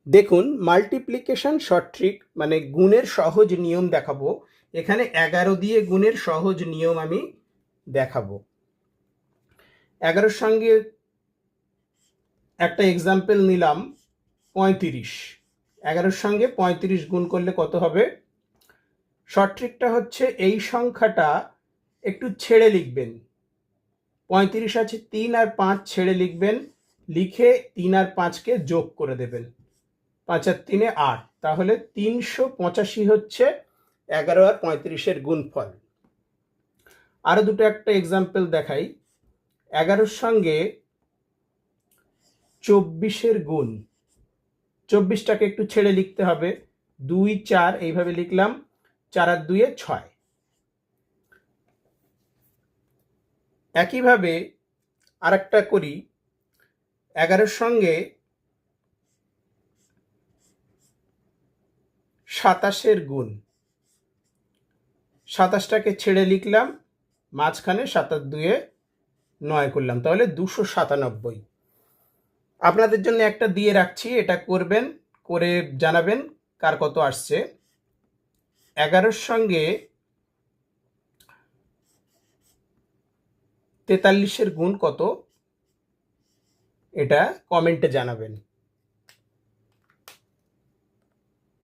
দেখুন, multiplication short trick মানে গুণের সহজ নিয়ম দেখাবো। এখানে 11 দিয়ে গুণের সহজ নিয়ম আমি দেখাবো। 11-র সঙ্গে একটা এক্সাম্পল নিলাম 35। 11-র সঙ্গে 35 গুণ করলে কত হবে? শর্ট ট্রিকটা হচ্ছে এই সংখ্যাটা একটু ছেড়ে লিখবেন। 35 আছে, 3 আর 5 ছেড়ে লিখবেন, লিখে 3 আর 5কে যোগ করে দেবেন। 5 আর 3 8, তাহলে 385 হচ্ছে 11 আর 35-এর গুণফল। আরো দুটো একটা এক্সাম্পল দেখাই। 11-র সঙ্গে 24-এর গুণ। 24টাকে একটু ছেড়ে লিখতে হবে, 2 4 এইভাবে লিখলাম, 4 আর 2 6। একইভাবে আরেকটা করি। 11-র সঙ্গে 27-এর গুণ। 27টাকে ছেড়ে লিখলাম, মাঝখানে 7 আর 2 9 করলাম, তাহলে 297। আপনাদের জন্য একটা দিয়ে রাখছি, এটা করবেন, করে জানাবেন কার কত আসছে। 11-র সঙ্গে 43-এর গুণ কত, এটা কমেন্টে জানাবেন।